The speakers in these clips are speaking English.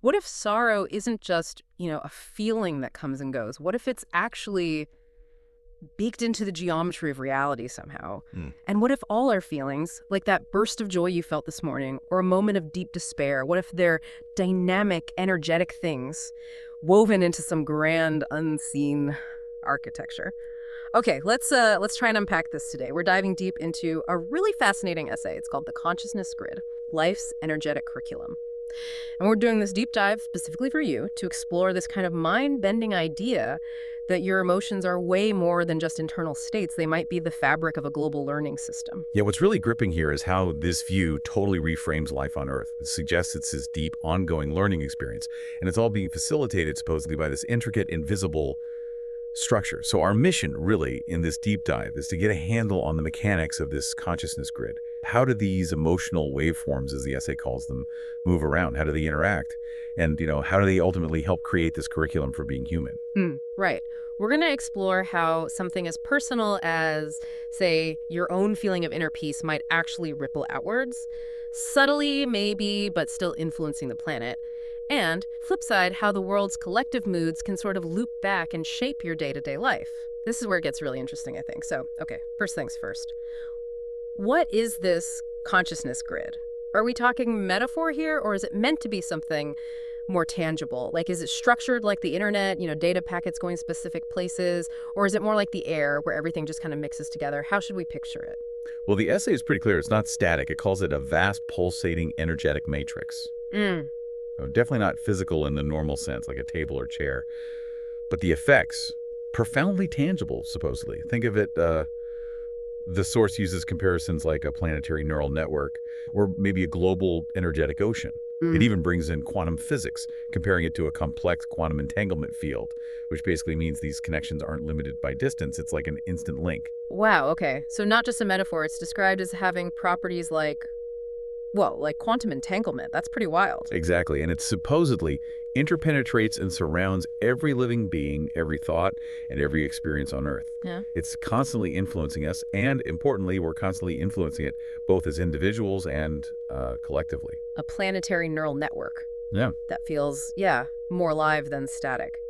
What if sorrow isn't just, a feeling that comes and goes? What if it's actually baked into the geometry of reality somehow? Hmm. And what if all our feelings, like that burst of joy you felt this morning, or a moment of deep despair, what if they're dynamic, energetic things woven into some grand, unseen architecture? Okay, let's try and unpack this today. We're diving deep into a really fascinating essay. It's called The Consciousness Grid: Life's Energetic Curriculum. And we're doing this deep dive specifically for you to explore this kind of mind-bending idea that your emotions are way more than just internal states. They might be the fabric of a global learning system. Yeah, what's really gripping here is how this view totally reframes life on Earth. It suggests it's this deep, ongoing learning experience, and it's all being facilitated supposedly by this intricate, invisible structure. So our mission, really, in this deep dive is to get a handle on the mechanics of this consciousness grid. How do these emotional waveforms, as the essay calls them, move around? How do they interact? And, how do they ultimately help create this curriculum for being human? Right. We're going to explore how something as personal as, say, your own feeling of inner peace might actually ripple outwards, subtly maybe, but still influencing the planet. And, flip side, how the world's collective moods can sort of loop back and shape your day-to-day life. This is where it gets really interesting, I think. So, okay, first things first. What is this consciousness grid? Are we talking metaphor here, or is it meant to be something more tangible? Like, is it structured like the internet, data packets going specific places, or is it more like the air where everything just kind of mixes together? How should we picture it? Well, the essay is pretty clear. It's not static. It calls it a vast, pulsating, energetic matrix. Mm. Definitely not physical in the normal sense, like a table or chair. But the effects, profoundly tangible, supposedly. Think of it, the source uses comparisons like a planetary neural network or maybe a global energetic ocean. It even brings in quantum physics, comparing it to a complex quantum entanglement field, which basically means these connections aren't limited by distance. It's like an instant link. Wow, okay. So not just a metaphor, it's described as having properties like, well, like quantum entanglement. That's pretty wild. Exactly, and it supposedly interpenetrates and surrounds every living being, every thought, and every experience on Earth. Yeah. It's constantly influencing us, and importantly, we're constantly influencing it both as individuals and collectively. A planetary neural network Yeah. that feels, yeah, more live than static.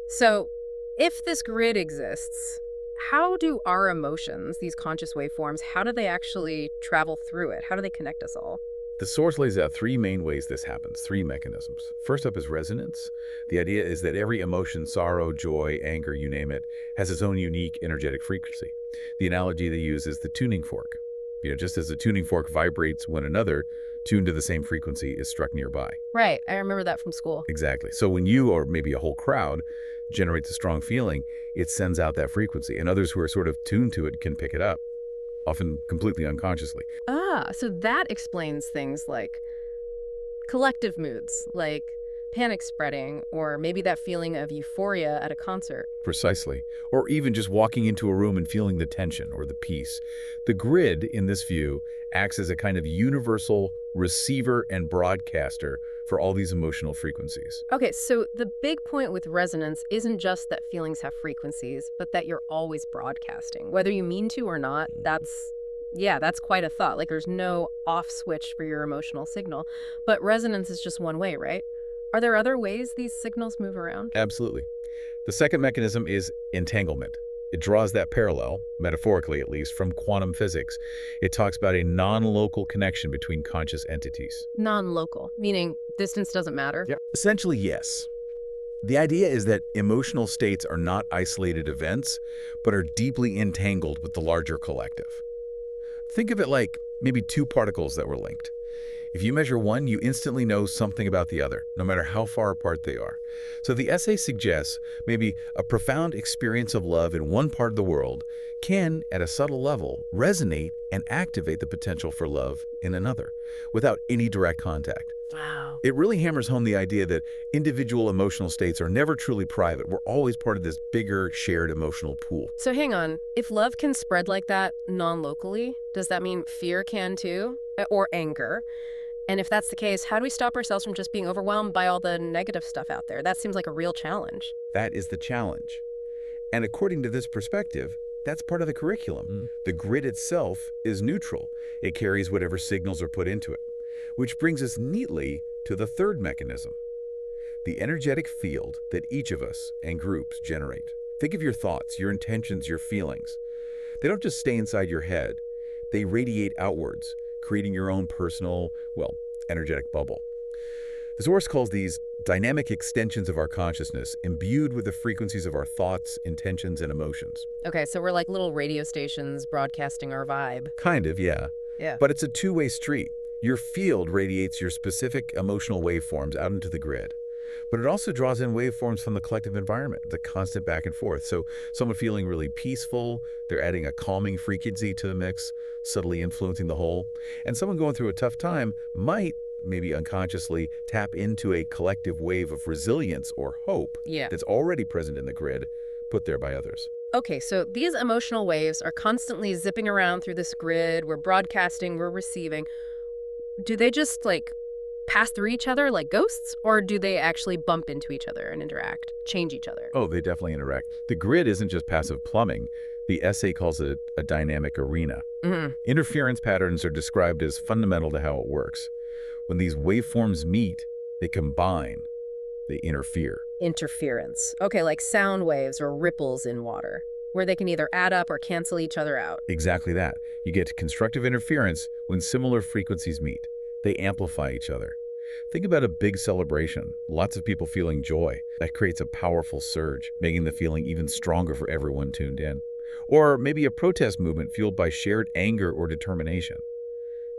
So, if this grid exists, how do our emotions, these conscious waveforms, how do they actually travel through it? How do they connect us all? The source lays out three main ways this happens, three mechanisms. First up is resonance. The idea is that every emotion, sorrow, joy, anger, you name it, has its own unique energetic frequency. The analogy they use is the tuning fork. Just as the tuning fork vibrates when another, tuned to the same frequency, is struck nearby. Right, I remember that from school. Exactly. So when you, or maybe a whole crowd, generates a strong feeling, it sends out that frequency, and others who are sort of tuned to it can pick it up, often completely unconsciously. Ah, so that explains things like collective moods, like panic spreading, or maybe that feeling of euphoria at a concert. Precisely. Or even just walking into a room and feeling the tension or the peace. The grid, in this view, acts as a kind of universal receiver and broadcaster for all these emotional frequencies. Okay, so the big point with resonance isn't just that feelings have frequencies, but that you're always broadcasting. Whether you mean to or not, that's quite a thought. Like there's no off switch for your emotional signal. But resonance is just one way, right? Are there other ways these signals move around? Absolutely. The second mechanism is entanglement. It draws that parallel, metaphorically at least, from quantum physics. It talks about a non-local connection between conscious entities. Non-local, meaning distance doesn't matter? Yeah. Essentially, yes. The idea is that emotional states are not isolated events, but are deeply entangled with the larger collective. Think of it like maybe two particles that were linked. If you measure one, you instantly know something about the other, no matter how far apart they are. So the essay suggests maybe a profound experience of love in one part of the world can, at a subtle level, resonate and activate the potential for love in another, without any direct contact. Wow. It really hammers home the idea that individual emotional states are never truly private. We're always part of this bigger, shared emotional pool. So hang on, if love can spread like that non-locally, does that mean fear can too? Or anger? And if that's the case, how do we stop ourselves from just being overwhelmed by all the negative stuff out there? That seems like a real challenge. That is the challenge. And according to this perspective, that's part of the curriculum. The grid itself is neutral. It carries whatever signals are put into it. Which brings us neatly to the third mechanism, the energetic field that each of us and groups generate. Think of your thoughts, your intentions, your feelings. They don't just stay inside your head. They radiate outwards, creating your own personal, well, energetic bubble. The source calls these dynamic extensions of our consciousness, imbued with the frequencies of our thoughts, intentions, and emotions. Okay, so we're like little radio stations broadcasting our vibe. Kind of, yeah. Yeah. But it's a two-way street. Your field radiates your specific emotional waveforms out into the grid. But it also draws in waveforms from the collective environment, the constant back and forth. So someone feeling really peaceful, they're adding a calming frequency to the mix, subtly influencing the whole. And someone going through a tough time might, maybe unconsciously, tap into a collective wave of resilience or hope Yeah. that's already present in the grid, put there by others. Okay, so these emotional waves are constantly zipping around through this grid. We're broadcasting, we're receiving. Do they just, like, pass through each other like ghosts, or do they actually bump into each other and interact, change each other? Oh, they definitely interact. The grid isn't just passive plumbing. The essay calls it a dynamic arena. Interference patterns are described as fundamental to how it works. When these waveforms meet, they combine, they interfere. Interference. Okay, like sound waves or ripples in water, where they can either add up or cancel each other out. Exactly that. You get constructive interference when similar frequencies meet. They amplify each other. Think about a big celebration, lots of people feeling joy. That creates a powerful surge, making the feeling even stronger for everyone tuned in. Or maybe a protest movement fueled by shared anger or determination.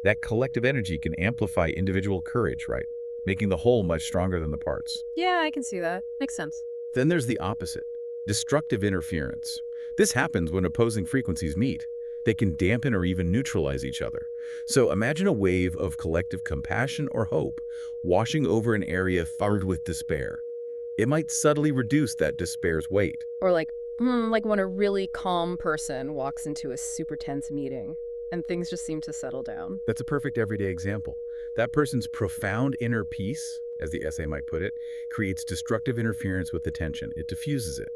That collective energy can amplify individual courage, right? Making the whole much stronger than the parts. Yeah, I can see that. Makes sense. Then there's the opposite, destructive interference. This happens when opposing frequencies meet. They can dampen or even neutralize each other. So imagine a wave of collective compassion or hope washing over an area filled with despair. It might subtly reduce that despair's weight. Or like when a really calm person walks into a super tense meeting and things just seem to settle down. That's a perfect everyday example. That person's profound inner peace, as the essay might put it, creates destructive interference with the tension. It diffuses it.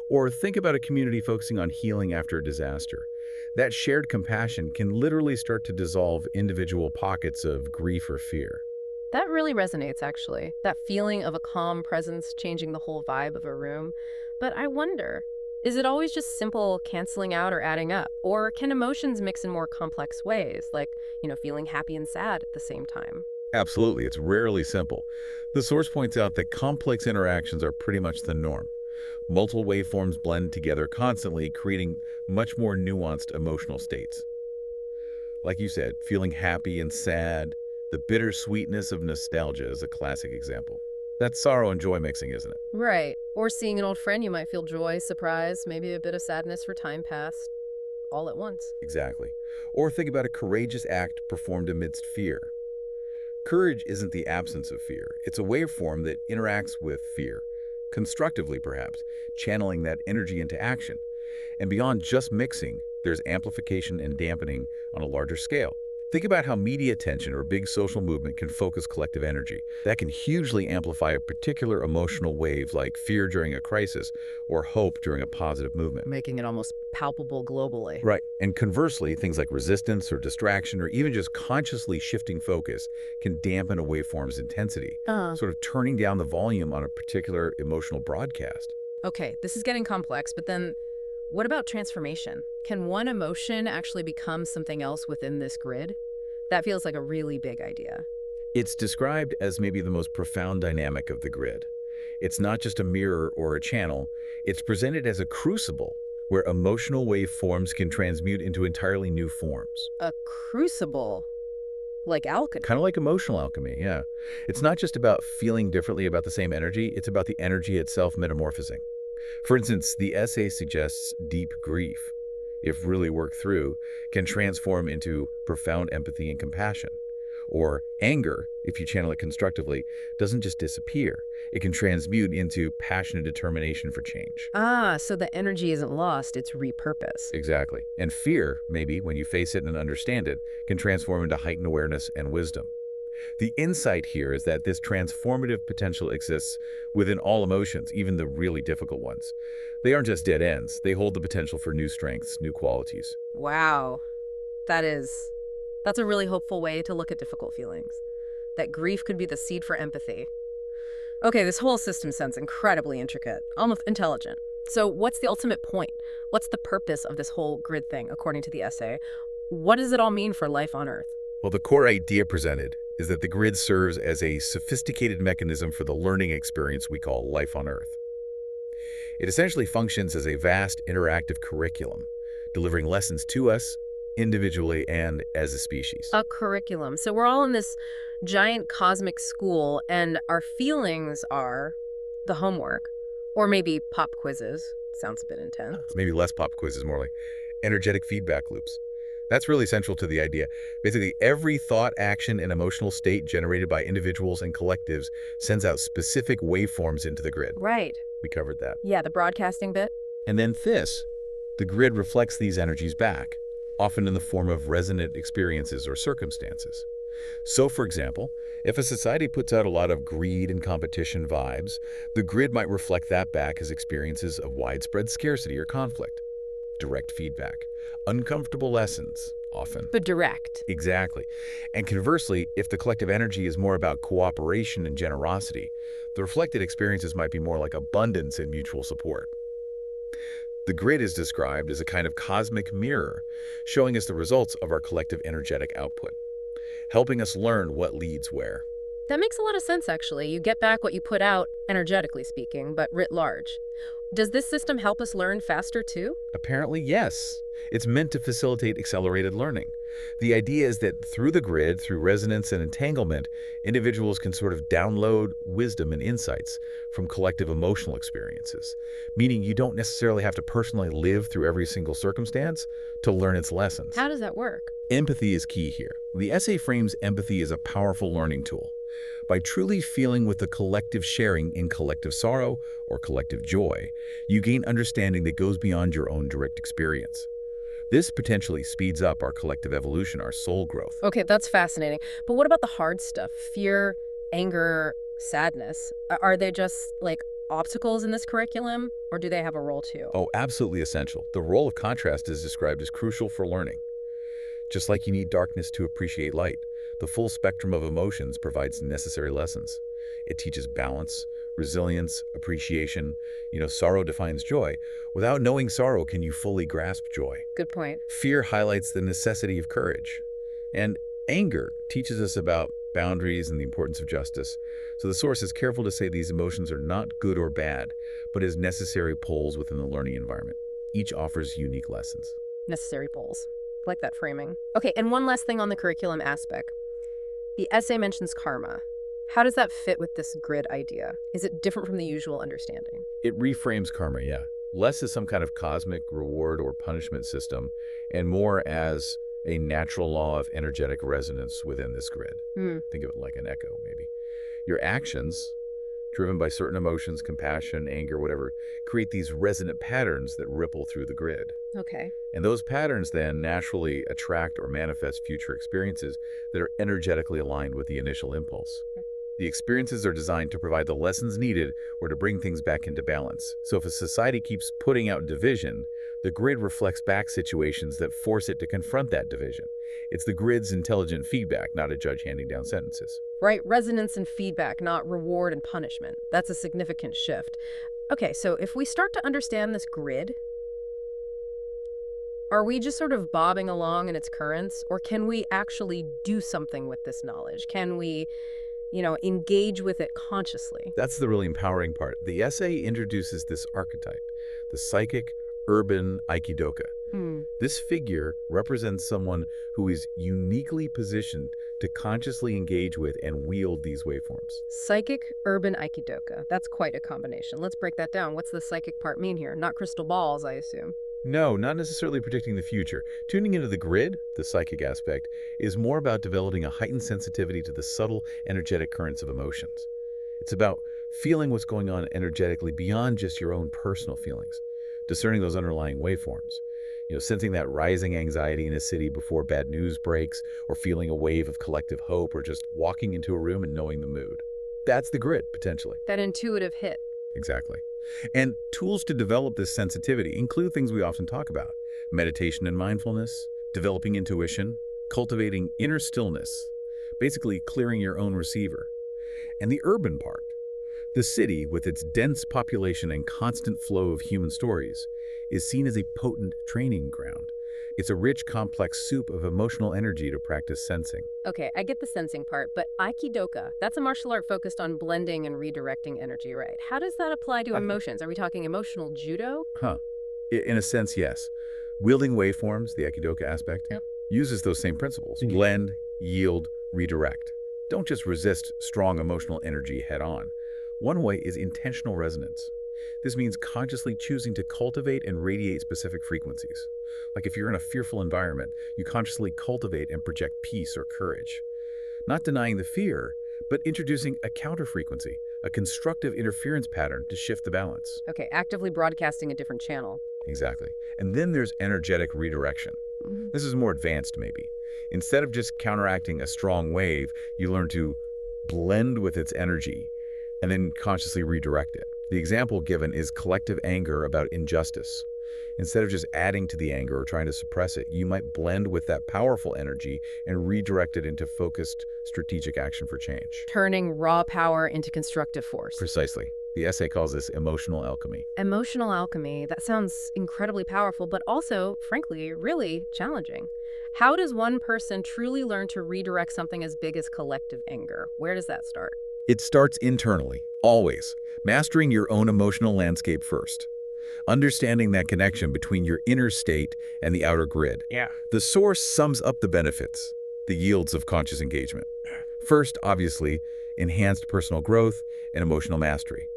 Or think about a community focusing on healing after a disaster. That shared compassion can literally start to dissolve individual pockets of grief or fear. That really resonates, actually. That feeling of a calm presence changing the whole vibe of a room. But I wonder, is it always just simple canceling out or adding up? Or can emotions mix in more complex ways, like, feeling happy and sad at the same time? Absolutely, it's rarely simple. The source points out that complex interactions are pretty much the norm. Multiple waveforms blend together constantly, creating much more nuanced emotional states. Like you said, feeling happy and sad, the bittersweetness of nostalgia is a classic example. That's sorrow and joy mixing, isn't it? Right. Or seeing an old friend, you might feel joy, surprise, maybe a bit of sadness for time past, all at once. Exactly. Or think about a courageous act performed amidst fear. Courage isn't the absence of fear. It's a waveform that interacts with fear, constructively perhaps, channeling that energy into action. And beyond just mixing, there's amplification and dampening on a larger scale. Think about how media attention or a big social movement can focus collective energy. That can hugely amplify a particular emotional wave like fear during a crisis or hope during a positive movement. Making it almost palpable globally. Right. And conversely, things like resistance or distraction or even just consciously shifting focus can dampen a waveform's intensity, sort of turning down the volume on a particular emotional broadcast. Okay, this is getting complex, but then what about transformation? Can one emotion actually become something else within this grid? That feels like a really big idea. It's described as maybe the most profound dynamic of the grid. It's not just a mirror or a channel. It's presented as a crucible where emotional waveforms can transmute into entirely new forms. A crucible? Like alchemy? Kind of like emotional alchemy, yeah. It's not just about feeling differently about the same energy, it's about the energy itself metamorphosing. For instance, the essay suggests deep grief, if really worked through, can transform into profound empathy and compassion. Or anger, if you channel it constructively, doesn't just disappear. It can transmute into passionate determination for change. So the energy isn't lost, it's repurposed. Exactly. And fear, maybe, when you face it and understand it, can transform into heightened awareness and wisdom. The insight here is that this transformative potential exists within all emotions, even the really difficult ones. They aren't just dead ends. They hold the potential for new strengths, new qualities. Wow. That's a really hopeful way to look at difficult feelings. That grief could be the seed for empathy. Okay, this whole system sounds incredibly intricate, almost intelligent. So what's the ultimate point? What's the purpose of this whole grid thing, according to the essay? What does it all mean for life on Earth? Well, the core idea presented is that the grid serves as a sophisticated mechanism for the learning experience we call life on Earth. It essentially functions as a vast interactive curriculum, delivering lessons to us individually and as a species. A curriculum. So we're all in this giant cosmic school, and our feelings are the homework, or maybe pop quizzes. Sounds a bit intense. Maybe less pop quizzes, more like energetic feedback loops. That's really central to the idea. Basically, every thought, action, and emotional state generated by individuals and collectives sends out specific waveforms into the grid. Right. We covered that. Yeah, the broadcasting bit. And then the grid reflects these energies back, often in the form of resonant experiences or circumstances. So, for example, if a society puts out a lot of greed and competition vibes, the grid might reflect that back as experiences of widespread scarcity or conflict. Direct feedback. Uncomfortable lessons, often. But direct. Exactly. And conversely, if the collective energy is more about cooperation and generosity, the reflected experiences might be more like abundance and mutual support. The grid is described as a kind of cosmic mirror, showing us the results of our collective energetic output, helping us learn what leads where. That makes a lot of sense, actually. You get back what you put out, energetically speaking, but writ large. Does this system help us learn faster, too? Apparently, yes. It's meant to facilitate accelerated learning. The idea is that through the grid, through resonance and entanglement, individuals can sort of download wisdom and insights from collective emotional experiences, meaning you don't necessarily have to personally live through every single circumstance to learn its lessons. How does that work? Empathy is key here. The essay frames empathy as a powerful learning tool. By truly feeling with the collective sharing in collective sorrow or collective joy, you gain understanding that goes beyond your own direct experience. This potentially speeds up our collective evolution, our soul growth. Okay, that's fascinating. But what about the hard stuff? Fear, anger, sadness. Are they just, like, obstacles in this curriculum, or do they have a role, too? Oh, absolutely essential. The role of contrast is described as crucial for learning. Just like you need darkness to appreciate light, the full spectrum of emotions provides necessary lessons. It teaches balance, resilience, appreciation. Sorrow defines joy. Without knowing sorrow, can you fully grasp joy? Good point. Fear highlights the necessity of courage. And anger teaches us about boundaries and the importance of justice. So the source is careful to say these emotions are not good or bad, but as necessary poles within the learning environment. Each offers unique lessons. Necessary poles. Like that framing. Okay, and one last thing on the curriculum aspect. The essay mentions karma. How does that fit with this grid idea? Is it different from the usual understanding? It reframes karma, yeah. Less as some kind of cosmic reward or punishment system, and more as a natural law of energetic resonance within this grid. Think of it like an echo, maybe. Your actions, driven by certain emotions, compassion, anger, whatever, create these resonant patterns that ripple through the grid. Okay. And those patterns then naturally attract or manifest future experiences that are energetically aligned with the initial impulse. The experiences are designed to provide the lessons needed or to bring things back into balance. So if a society keeps putting out division, the grid reflects back situations that force it to confront that division. It's the grid's intelligent feedback, not a judge handing down sentences. Right, resonance and feedback, not reward and punishment. That's a significant shift. Okay, so if we start to understand this grid, are we just sort of bobbing along in its currents, or can we actually do something with this knowledge? Can we, engage with it consciously? That's the really empowering part. The essay introduces this archetype, the psychic urban Aikidoka. This figure represents someone who is uniquely positioned to consciously engage with and wield these waveforms. Psychic urban Aikidoka. That's quite a combination. Let's break that down. What's the psychic part mean here? Not crystal balls, I assume. No, not necessarily predicting the future. Tuning into the grid, the psychic aspect, is more about developing a heightened sensitivity to the subtle, energetic currents of emotions. It's about feeling what's going on energetically beyond just your own personal feelings, discerning those underlying waveforms. Sensing that rising anxiety in a city before bad news breaks, or feeling a wave of collective hope, or just walking into a room and knowing the mood. That's the grid, potentially. That intuitive hit. Exactly. And tools to develop this sensitivity include things we often talk about: meditation and mindfulness, developing intuition, cultivating inner stillness, basically clearing your own receiver. And the urban part. The city, with its dense population and constant flow of human stories, is seen as a potent training ground. It's a rich, complex soup of emotional energy to practice sensing. Okay, I get the sensing part, but Aikidoka, that's a martial art focused on blending and redirecting energy, right? How does that apply to emotions? Are we talking emotional judo? Huh. In a sense, yes. Wielding waveforms, the Aikidoka aspect, Yep. uses those same principles. Blend, yield, redirect. Don't just resist strong emotional energy head-on. One way is intentional resonance. This means consciously choosing to cultivate and radiate specific frequencies. Like if you're in a fearful environment, you consciously cultivate and project peace or courage. Not denying the fear, but introducing a counter-frequency, a constructive interference pattern to shift the balance. Okay, actively broadcasting a different channel. Exactly. And then there's energetic redirection. This is more advanced, maybe. Instead of just counteracting a strong wave, you learn to blend with its energy and then consciously redirect it. The example given is collective anger about injustice. Instead of just adding to the anger or trying to suppress it, you might blend with that powerful energy and redirect it into focused, strategic action for change. Turning raw power into constructive force. Precisely. The essay calls this emotional alchemy. Emotional alchemy, that sounds incredibly powerful, but also, frankly, really challenging. How does one person truly learn to redirect something as big as collective anger? Where does that start? It starts internally, always, mastering your own emotional landscape first. Understanding that connection between your inner state and the outer grid. Yeah. The source sums up the benefits, the yields of conscious engagement. First, obviously, enhanced personal growth and emotional mastery.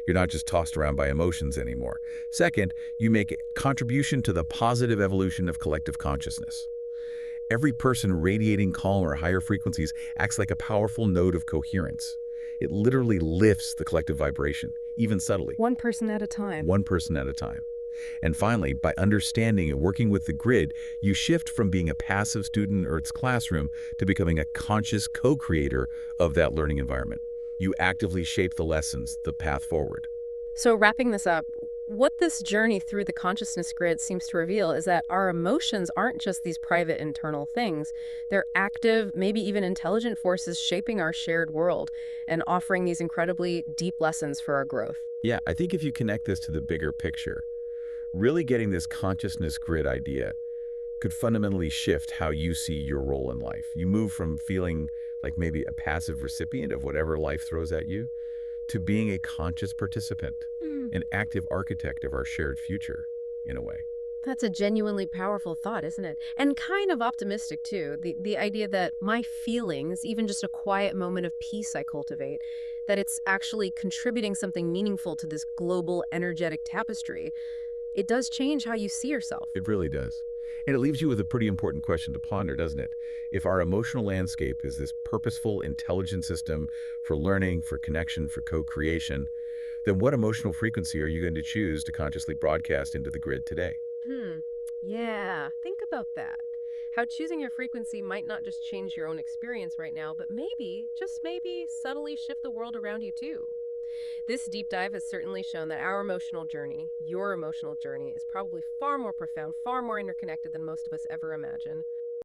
You're not just tossed around by emotions anymore. Second, you make a contribution to the positive evolution of collective consciousness. Every person radiating calm or higher frequencies acts like a powerful node of coherence. It literally lifts the collective vibration, even subtly. One person at a time. One person at a time. And finally, by understanding and working with the grid, you shift from being a passive student or its classroom to becoming a conscious co-creator of that learning environment. You actively shape the lessons, the path forward. So wrapping this up, what this journey through the consciousness grid seems to reveal is that our emotions aren't just these private internal things. They're active, maybe even intelligent forces shaping our shared world and offering these incredibly deep lessons for our growth. Yeah, I think if you connect this to the bigger picture, really getting this consciousness grid idea could fundamentally shift how you see your role in life. You move from feeling like maybe a passive recipient of whatever life throws at you to being a conscious participant, an active architect of our shared future, in a way. That's a genuinely powerful thought, isn't it? And kind of optimistic, too. The idea that my feelings, even just a quiet moment of peace I cultivate, that it's actually contributing something meaningful to this global energetic tapestry. It does change how you see yourself. It really does. And it leaves you with a pretty important question to ponder, doesn't it? If our emotional landscape is this purposeful, intelligent system for learning, for connection, for co-creation, then what emotional frequency are you going to choose to consciously broadcast into the grid today? Yeah, think about that. How choosing your frequency might not just change your own experience right now, but maybe, just maybe, subtly shift the world around you too. This deep dive has certainly shown that our emotional journey, your emotional journey, is probably far more profound, far more interconnected than most of us ever imagine.